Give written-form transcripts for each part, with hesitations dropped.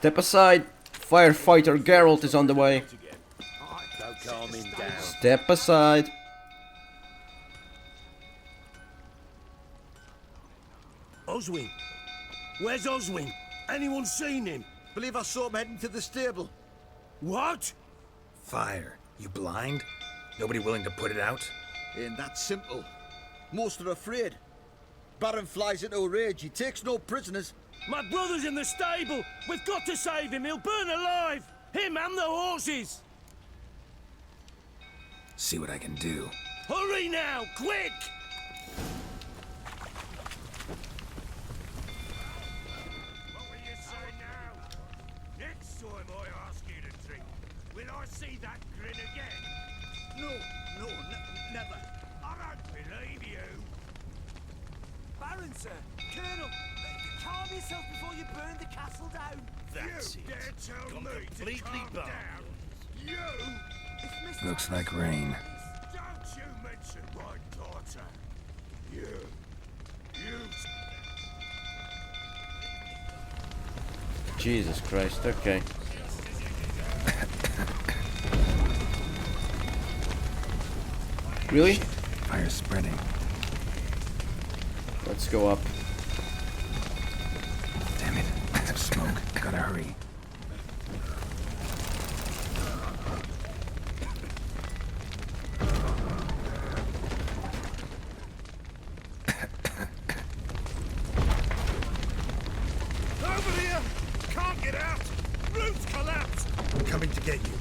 Step aside. Firefighter Geralt is on the way. Calm him down. Step aside. Oswin! Where's Oswin? Anyone seen him? Believe I saw him heading to the stable. What? Fire. You blind? Nobody willing to put it out? Ain't that simple. Most are afraid. Baron flies into a rage. He takes no prisoners. My brother's in the stable! We've got to save him! He'll burn alive! Him and the horses! See what I can do. Hurry now! Quick! What will you say now? Next time I ask you to drink, will I see that grin again? No, never. I don't believe you! Baron, sir! Colonel! Calm yourself before you burn the castle down! That's you dare tell me to calm down? You! If Mr. Looks like rain. Don't you mention my daughter! You! Jesus Christ, okay. Really? Fire's spreading. Let's go up. Damn it. Smoke. Gotta hurry. Over here! Can't get out! Roof's collapsed! Coming to get you.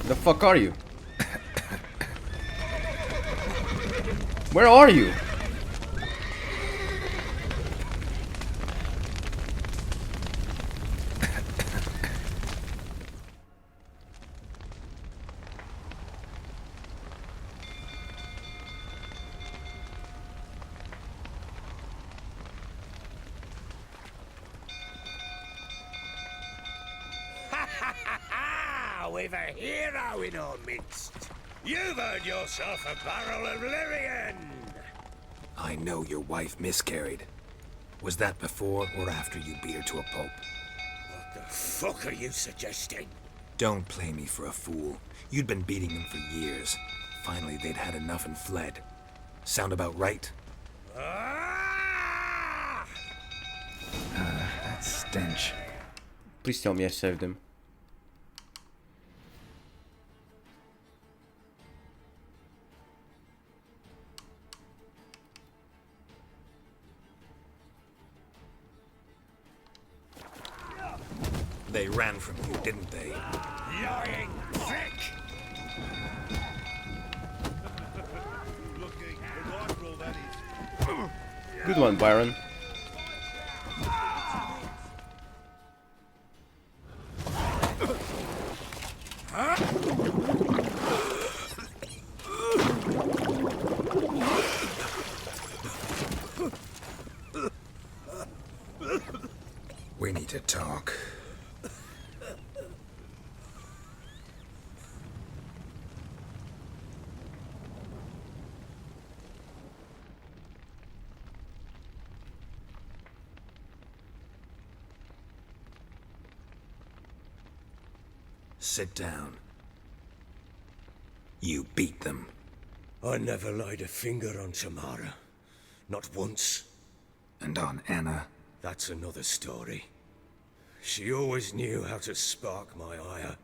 The fuck are you? Where are you? We've a hero in our midst. You've earned yourself a barrel of Lyrian. I know your wife miscarried. Was that before or after you beat her to a pulp? What the fuck are you suggesting? Don't play me for a fool. You'd been beating them for years. Finally, they'd had enough and fled. Sound about right? Ah! That stench. Please tell me I saved him. They ran from you, didn't they? Lying prick! Good one, Byron. We need to talk. Sit down. You beat them. I never laid a finger on Tamara. Not once. And on Anna. That's another story. She always knew how to spark my ire.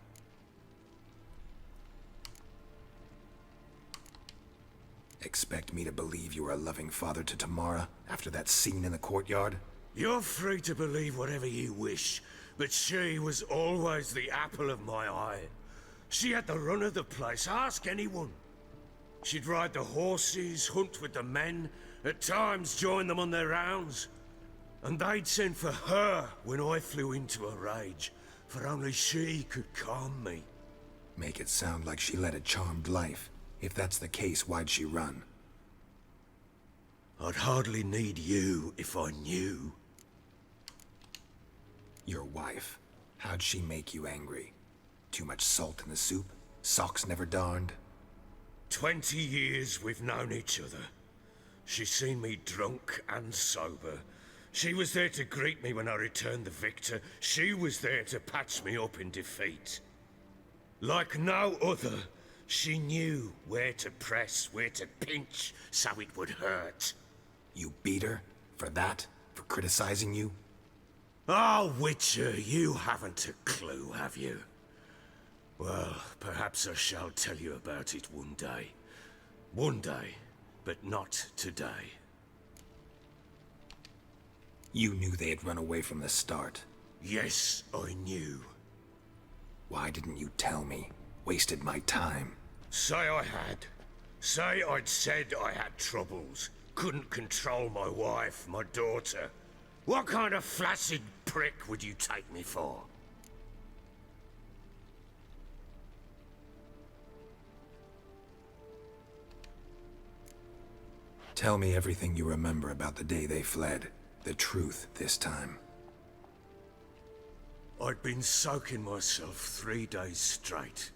Expect me to believe you were a loving father to Tamara after that scene in the courtyard? You're free to believe whatever you wish, but she was always the apple of my eye. She had the run of the place, ask anyone. She'd ride the horses, hunt with the men, at times join them on their rounds. And they'd send for her when I flew into a rage, for only she could calm me. Make it sound like she led a charmed life. If that's the case, why'd she run? I'd hardly need you if I knew. Your wife. How'd she make you angry? Too much salt in the soup? Socks never darned? 20 years we've known each other. She's seen me drunk and sober, She was there to greet me when I returned the victor. She was there to patch me up in defeat. Like no other, she knew where to press, where to pinch, so it would hurt. You beat her? For that? For criticizing you? Oh, Witcher, you haven't a clue, have you? Well, perhaps I shall tell you about it one day. One day, but not today. You knew they had run away from the start. Yes, I knew. Why didn't you tell me? Wasted my time. Say I had. Say I'd said I had troubles. Couldn't control my wife, my daughter. What kind of flaccid prick would you take me for? Tell me everything you remember about the day they fled. The truth this time. I'd been soaking myself 3 days straight.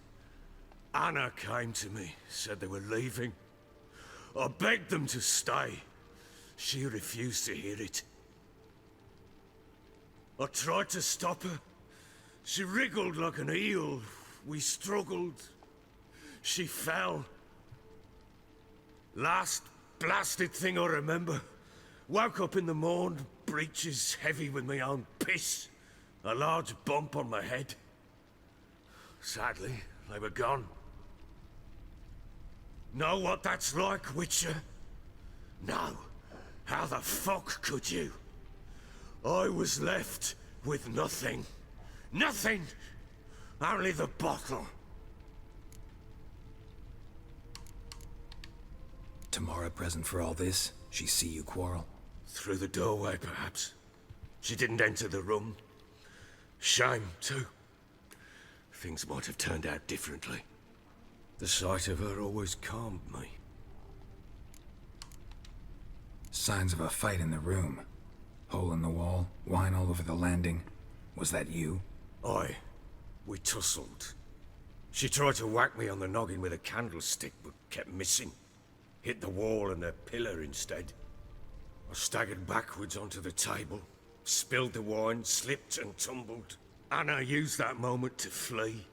Anna came to me, said they were leaving. I begged them to stay. She refused to hear it. I tried to stop her. She wriggled like an eel. We struggled. She fell. Last blasted thing I remember. Woke up in the morn, breeches heavy with my own piss. A large bump on my head. Sadly, they were gone. Know what that's like, Witcher? No. How the fuck could you? I was left with nothing. Nothing! Only the bottle. Tamara present for all this? She see you quarrel? Through the doorway, perhaps. She didn't enter the room. Shame, too. Things might have turned out differently. The sight of her always calmed me. Signs of a fight in the room. Hole in the wall, wine all over the landing. Was that you? Aye. We tussled. She tried to whack me on the noggin with a candlestick, but kept missing. Hit the wall and a pillar instead. I staggered backwards onto the table, spilled the wine, slipped and tumbled. Anna used that moment to flee.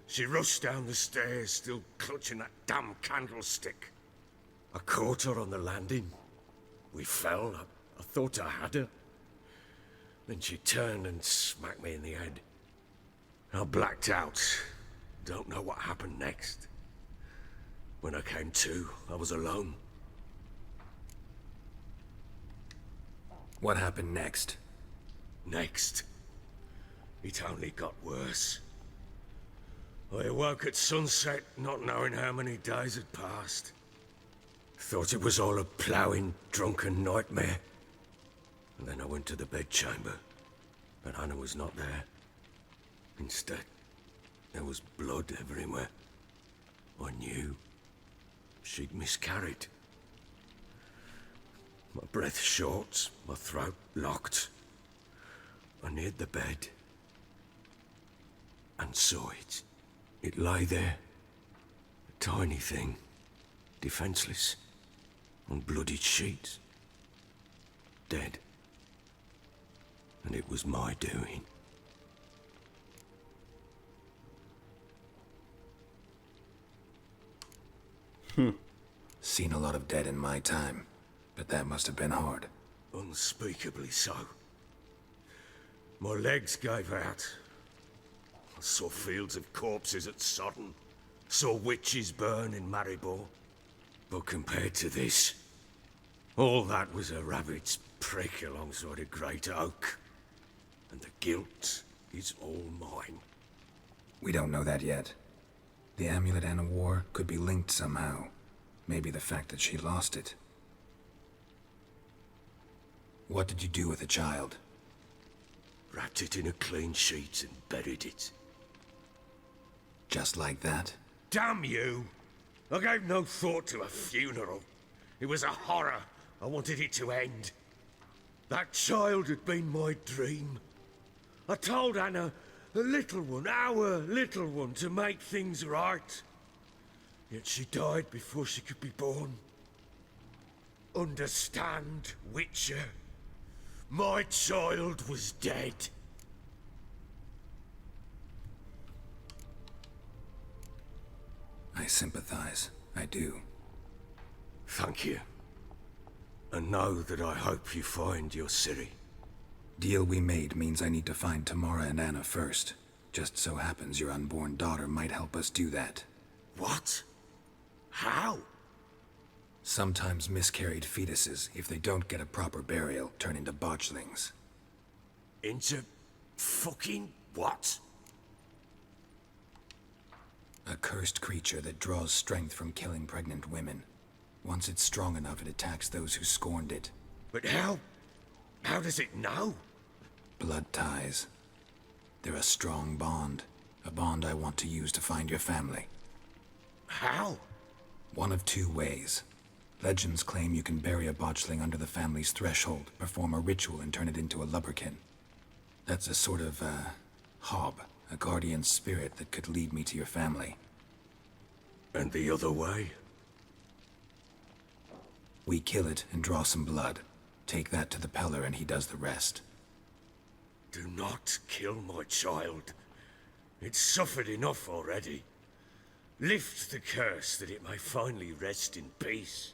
She rushed down the stairs, still clutching that damn candlestick. I caught her on the landing. We fell. I thought I had her. Then she turned and smacked me in the head. I blacked out. Don't know what happened next. When I came to, I was alone. What happened next? Next, it only got worse. I awoke at sunset, not knowing how many days had passed. Thought it was all a ploughing, drunken nightmare. And then I went to the bedchamber, but Anna was not there. Instead, there was blood everywhere. I knew she'd miscarried. My breath short, my throat locked. I neared the bed and saw it. It lay there, a tiny thing, defenseless, on bloodied sheets, dead. And it was my doing. Seen a lot of dead in my time, but that must have been hard. Unspeakably so. My legs gave out. I saw fields of corpses at Sodden. Saw witches burn in Maribor. But compared to this, all that was a rabbit's prick alongside a great oak. And the guilt is all mine. We don't know that yet. The amulet Anna wore could be linked somehow. Maybe the fact that she lost it. What did you do with the child? Wrapped it in a clean sheet and buried it. Just like that? Damn you! I gave no thought to a funeral. It was a horror. I wanted it to end. That child had been my dream. I told Anna, the little one, our little one, to make things right. Yet she died before she could be born. Understand, Witcher? My child was dead. I sympathize. I do. Thank you. And know that I hope you find your Ciri. Deal we made means I need to find Tamara and Anna first. Just so happens your unborn daughter might help us do that. What? How? Sometimes miscarried fetuses, if they don't get a proper burial, turn into botchlings. Into fucking what? A cursed creature that draws strength from killing pregnant women. Once it's strong enough, it attacks those who scorned it. But how? How does it know? Blood ties. They're a strong bond. A bond I want to use to find your family. How? One of two ways. Legends claim you can bury a botchling under the family's threshold, perform a ritual, and turn it into a lubberkin. That's a sort of, hob, a guardian spirit that could lead me to your family. And the other way? We kill it and draw some blood. Take that to the Peller and he does the rest. Do not kill my child. It's suffered enough already. Lift the curse that it may finally rest in peace.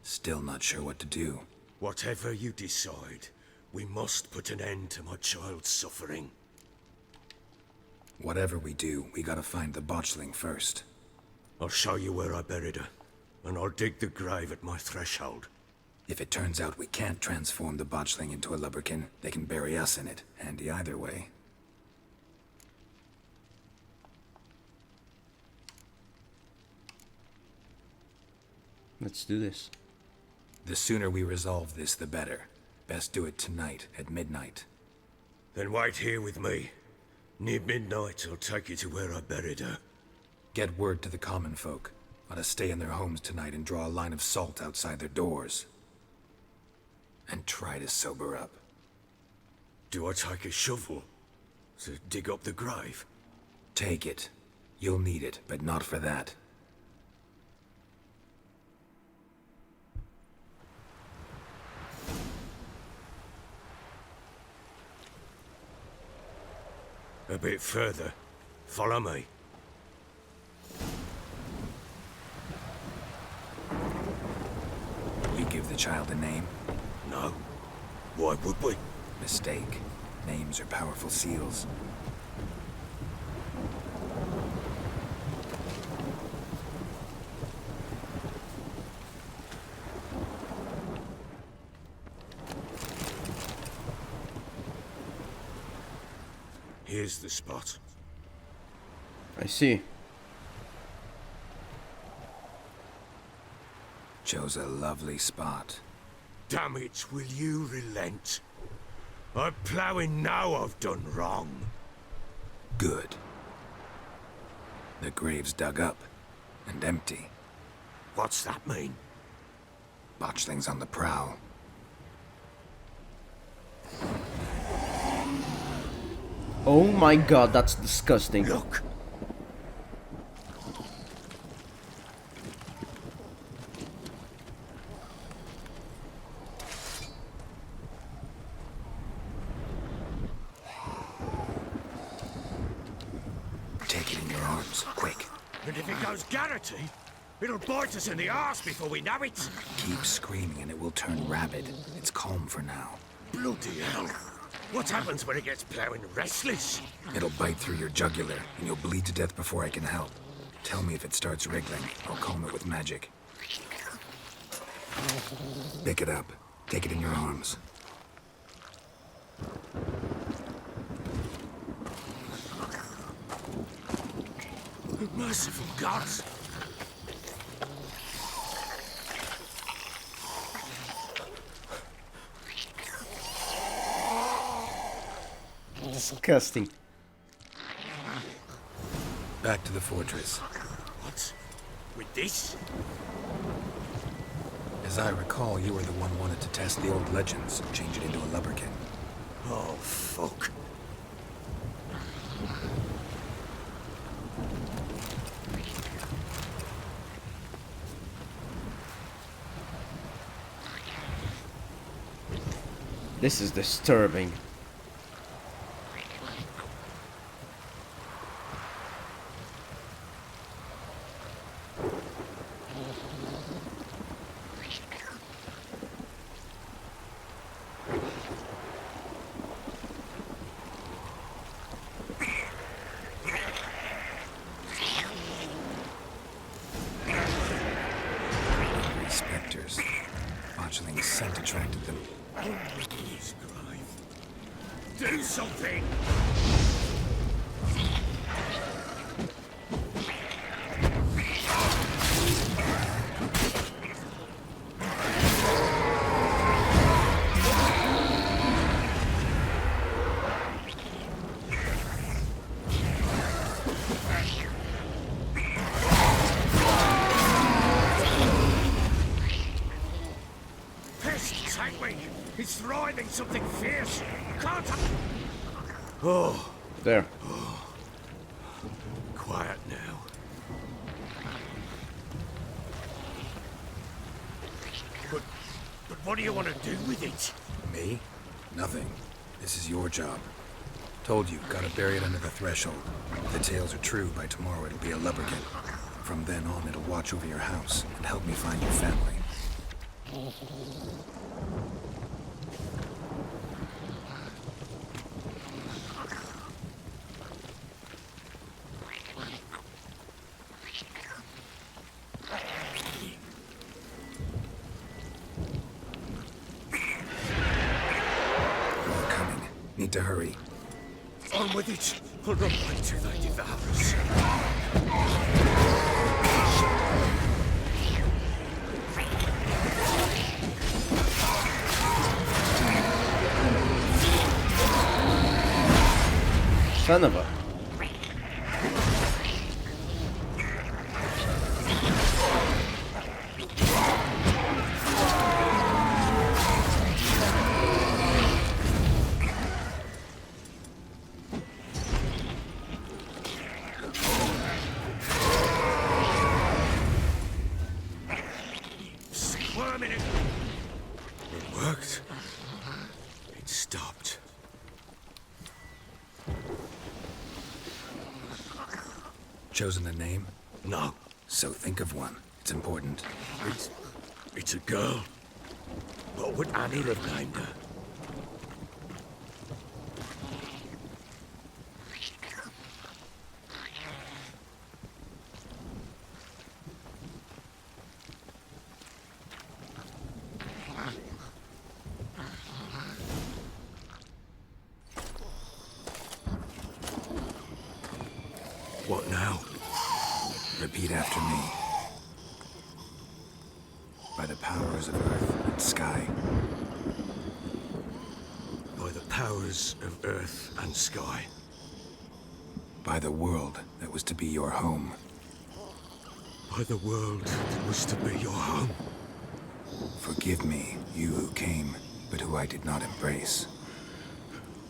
Still not sure what to do. Whatever you decide, we must put an end to my child's suffering. Whatever we do, we gotta find the botchling first. I'll show you where I buried her, and I'll dig the grave at my threshold. If it turns out we can't transform the botchling into a lubberkin, they can bury us in it. Handy either way. Let's do this. The sooner we resolve this, the better. Best do it tonight, at midnight. Then wait here with me. Near midnight, I'll take you to where I buried her. Get word to the common folk. Let us stay in their homes tonight and draw a line of salt outside their doors. And try to sober up. Do I take a shovel to dig up the grave? Take it. You'll need it, but not for that. A bit further. Follow me. We give the child a name? No. Why would we? Mistake. Names are powerful seals. Here's the spot. I see. Chose a lovely spot. Damn it, will you relent? I'm ploughing now I've done wrong. Good. The grave's dug up. And empty. What's that mean? Botchling's on the prowl. Oh my god, that's disgusting. Look! Take it in your arms, quick. And if it goes Garrity, it'll bite us in the arse before we know it. Keep screaming and it will turn rabid. It's calm for now. Bloody hell. What happens when it gets ploughing restless? It'll bite through your jugular, and you'll bleed to death before I can help. Tell me if it starts wriggling. I'll calm it with magic. Pick it up. Take it in your arms. Merciful gods! Disgusting. Back to the fortress. What? With this? As I recall, you were the one wanted to test the old legends, change it into a lubberkin. Oh, fuck. This is disturbing. Spectres. Botchling's scent attracted them. Do something! Pest, take me! He's thriving something fierce! Can't I? Oh, There. quiet now. But what do you want to do with it? Me? Nothing. This is your job. Told you, gotta bury it under the threshold. If the tales are true, by tomorrow it'll be a lubberkin. From then on, it'll watch over your house and help me find your family. More coming. Need to hurry. On with it! I'll not wait till they devour us. Son of a... Squirming it! It worked. It stopped. Chosen a name? No, So think of one. It's important. it's a girl. What would Annie have named her? What now? Repeat after me. By the powers of earth and sky. By the powers of earth and sky. By the world that was to be your home. By the world that was to be your home. Forgive me, you who came, but who I did not embrace.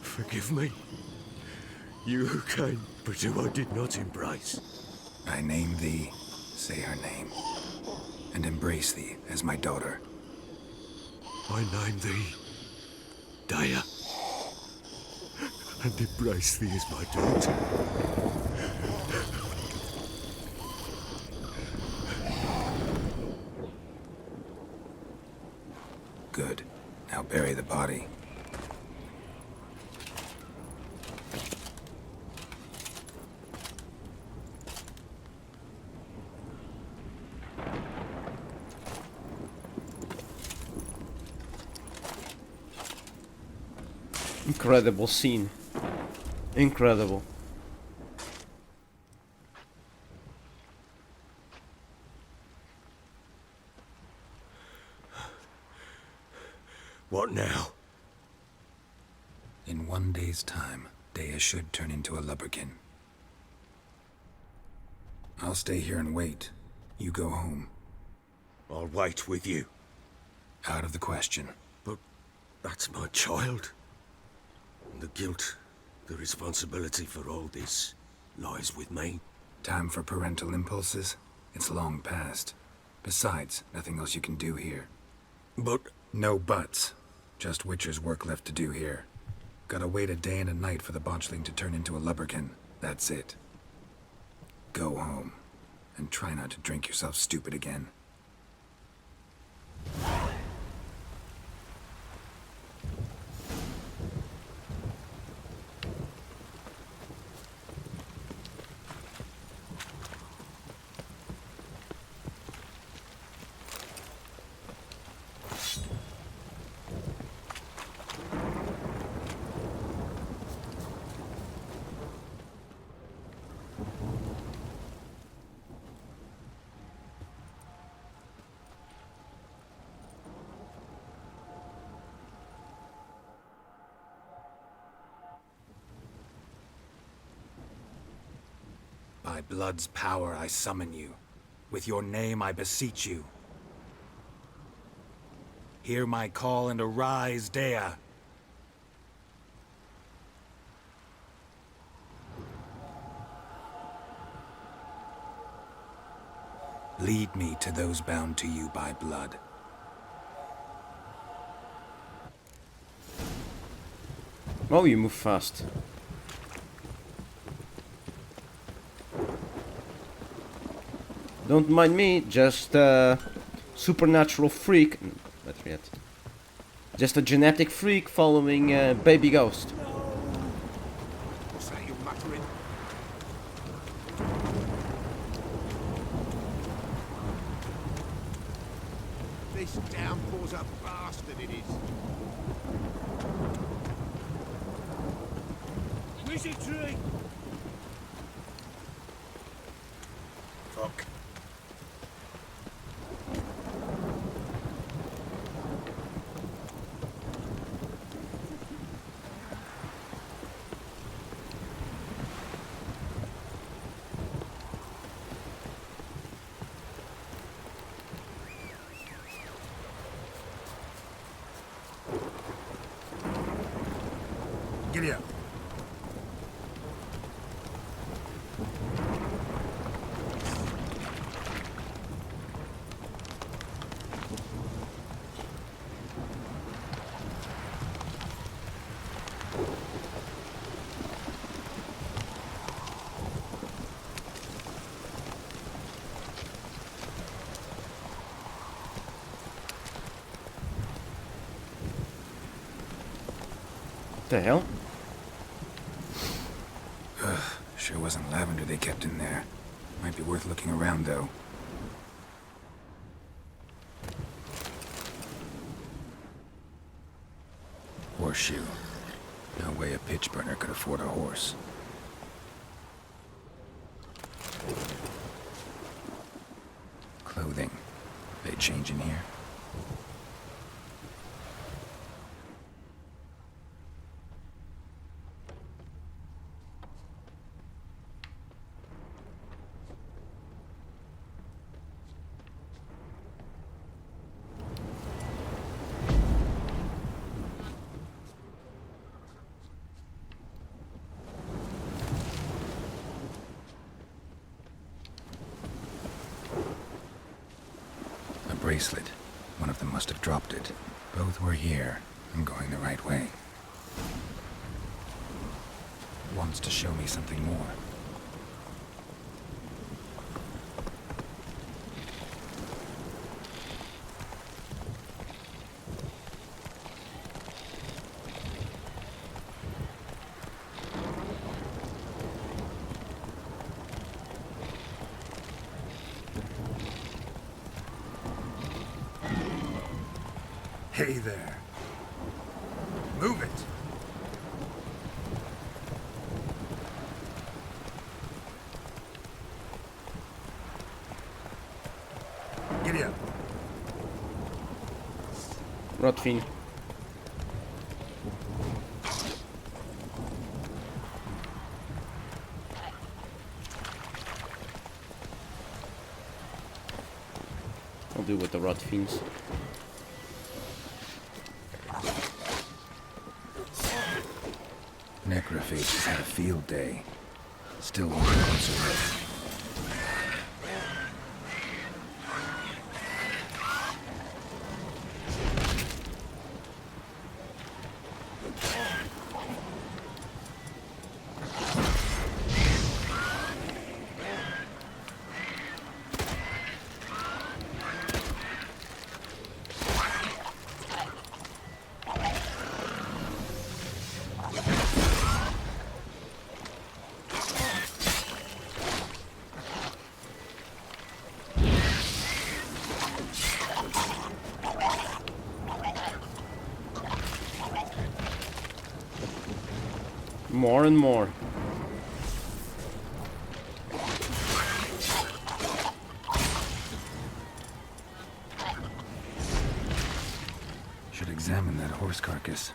Forgive me. You who came, but who I did not embrace. I name thee, say her name, and embrace thee as my daughter. I name thee Daya, and embrace thee as my daughter. Good. Now bury the body. Incredible scene. Incredible. What now? In 1 day's time, Dea should turn into a lubberkin. I'll stay here and wait. You go home. I'll wait with you. Out of the question. But that's my child. And the guilt, the responsibility for all this lies with me. Time for parental impulses? It's long past. Besides, nothing else you can do here. But No buts. Just Witcher's work left to do here. Gotta wait a day and a night for the botchling to turn into a lubberkin. That's it. Go home. And try not to drink yourself stupid again. By blood's power I summon you. With your name I beseech you. Hear my call and arise, Dea. Lead me to those bound to you by blood. Oh, you move fast. Don't mind me, just a supernatural freak. Better yet. Just a genetic freak following a baby ghost. What's that you're muttering? This downpour's a bastard, it is. Wizard tree! Fuck. Giddy up. What the hell? Sure wasn't lavender they kept in there. Might be worth looking around, though. Horseshoe. No way a pitch burner could afford a horse. Clothing. They change in here? Bracelet. One of them must have dropped it. Both were here. I'm going the right way. Wants to show me something more. Hey there. Move it. Giddy up. Rotfiend. I'll do with the Rotfiends. Necrophages had a field day. Still want a closer look. More and more. Should examine that horse carcass.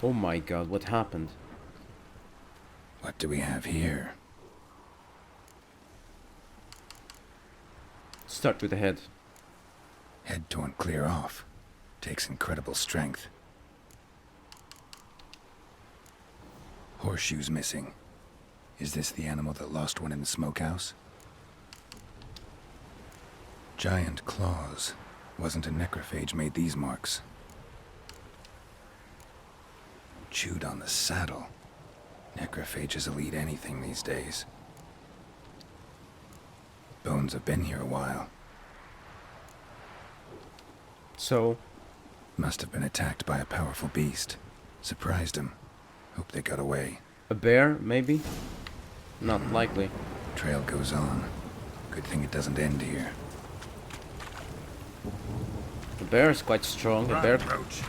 Oh my god, what happened? What do we have here? Start with the head. Head torn clear off. Takes incredible strength. Horseshoes missing. Is this the animal that lost one in the smokehouse? Giant claws. Wasn't a necrophage made these marks. Chewed on the saddle. Necrophages will eat anything these days. Bones have been here a while. So, Must have been attacked by a powerful beast. Surprised him. Hope they got away. a bear, maybe? Not likely. Trail goes on. Good thing it doesn't end here. A bear is quite strong. A bear...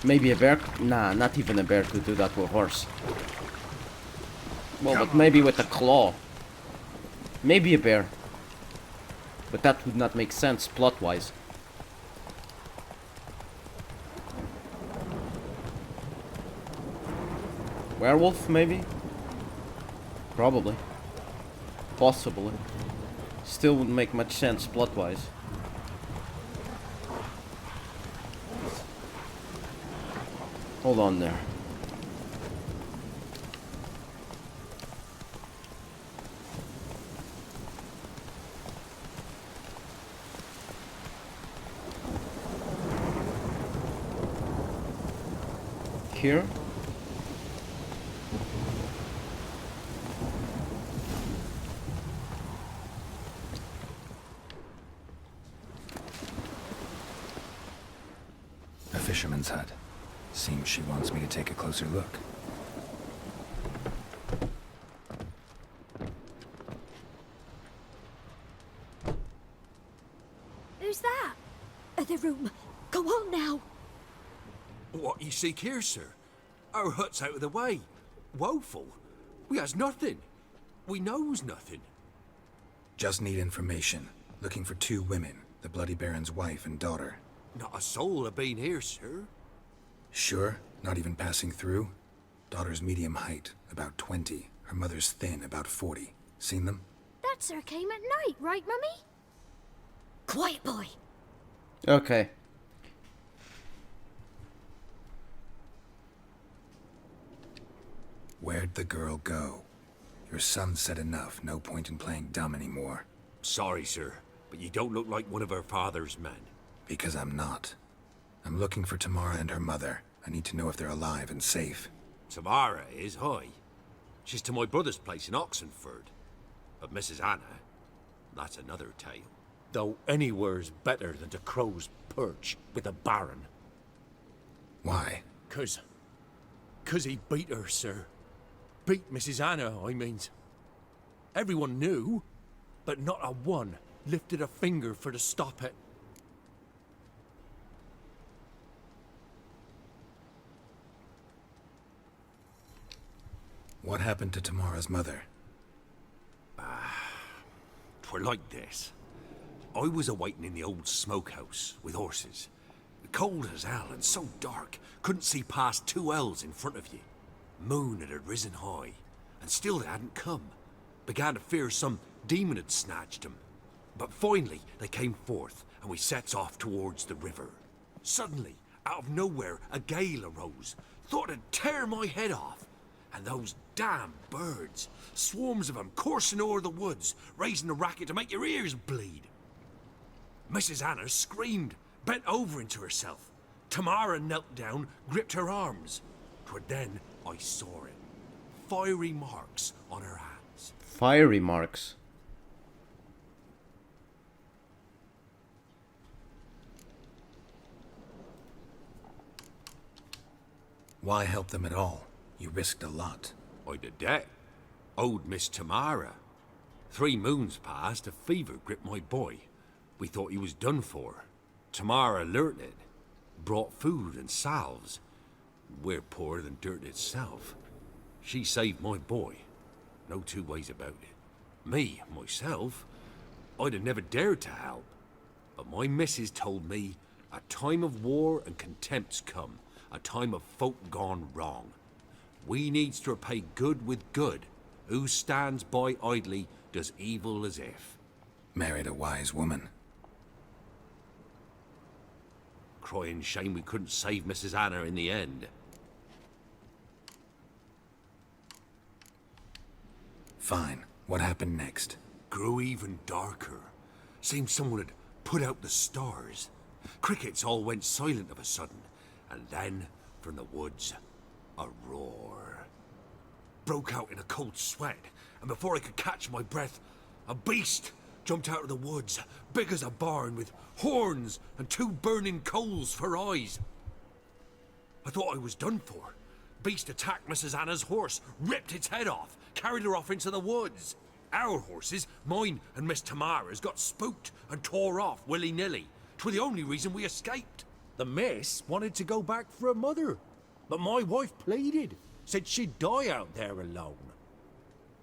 Maybe a bear... Nah, not even a bear could do that to a horse. Well, but maybe with a claw. Maybe a bear. But that would not make sense plot-wise. Werewolf, maybe? Probably. Possibly. Still wouldn't make much sense plot-wise. Hold on there. Here? A fisherman's hut. Seems she wants me to take a closer look. Who's that? The room. Go on now. What you seek here, sir? Our hut's out of the way. Woeful. We has nothing. We knows nothing. Just need information. Looking for 2 women. The Bloody Baron's wife and daughter. Not a soul have been here, sir. Sure? Not even passing through? Daughter's medium height, about 20. Her mother's thin, about 40. Seen them? That sir came at night, right, Mummy? Quiet, boy. Okay. Where'd the girl go? Your son said enough. No point in playing dumb anymore. Sorry, sir, but you don't look like one of our father's men. Because I'm not. I'm looking for Tamara and her mother. I need to know if they're alive and safe. Tamara is, hi. She's to my brother's place in Oxenford. But Mrs. Anna, that's another tale. Though anywhere's better than to Crow's Perch with the Baron. Why? 'Cause he beat her, sir. Beat Mrs. Anna, I means. Everyone knew, but not a one lifted a finger for to stop it. What happened to Tamara's mother? 'Twere like this. I was awaiting in the old smokehouse with horses. Cold as hell and so dark, couldn't see past 2 ells in front of you. Moon had risen high, and still they hadn't come. Began to fear some demon had snatched them. But finally they came forth, and we sets off towards the river. Suddenly, out of nowhere, a gale arose. Thought it'd tear my head off. And those damn birds, swarms of them coursing o'er the woods, raising a racket to make your ears bleed. Mrs. Anna screamed, bent over into herself. Tamara knelt down, gripped her arms. 'Twere then I saw it. Fiery marks on her hands. Fiery marks. Why help them at all? You risked a lot. I'd a debt. Owed Miss Tamara. 3 moons passed, a fever gripped my boy. We thought he was done for. Tamara learnt it. Brought food and salves. We're poorer than dirt itself. She saved my boy. No 2 ways about it. Me, myself, I'd have never dared to help. But my missus told me a time of war and contempt's come. A time of folk gone wrong. We needs to repay good with good. Who stands by idly does evil as if. Married a wise woman. Crying shame we couldn't save Mrs. Anna in the end. Fine. What happened next? Grew even darker. Seemed someone had put out the stars. Crickets all went silent of a sudden. And then, from the woods, a roar. Broke out in a cold sweat, and before I could catch my breath, a beast jumped out of the woods, big as a barn, with horns and 2 burning coals for eyes. I thought I was done for. Beast attacked Mrs. Anna's horse, ripped its head off, carried her off into the woods. Our horses, mine and Miss Tamara's, got spooked and tore off willy-nilly. 'Twere the only reason we escaped. The miss wanted to go back for her mother, but my wife pleaded, said she'd die out there alone.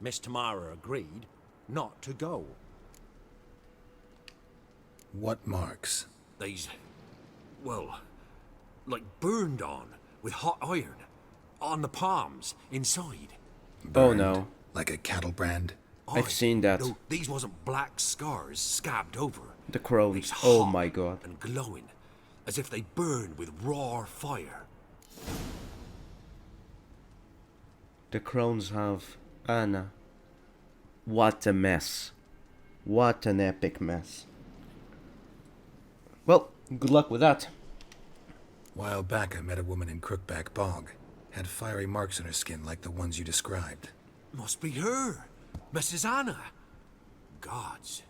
Miss Tamara agreed not to go. What marks? They's, well, like burned on with hot iron. On the palms, inside. Oh Burned, no. Like a cattle brand? I've Aye. seen that. No, these wasn't black scars scabbed over. The crows. These Oh hot my god. and glowing, as if they burned with raw fire. The crones have Anna. What a mess. What an epic mess. Well, good luck with that. While back, I met a woman in Crookback Bog. Had fiery marks on her skin like the ones you described. Must be her, Mrs. Anna. Gods,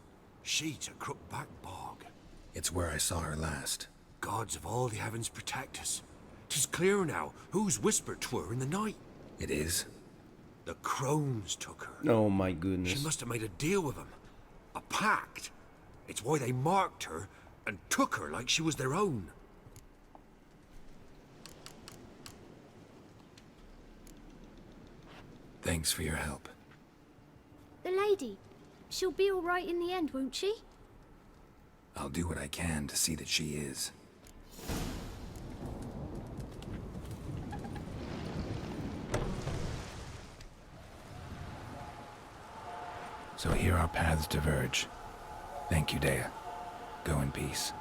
she's a Crookback Bog. It's where I saw her last. Gods of all the heavens protect us. 'Tis clear now who's whispered 'twere in the night. It is? The crones took her. Oh my She goodness. must have made a deal with them. A pact. It's why they marked her and took her like she was their own. Thanks for your help. The lady. She'll be all right in the end, won't she? I'll do what I can to see that she is. So here our paths diverge. Thank you, Dea. Go in peace.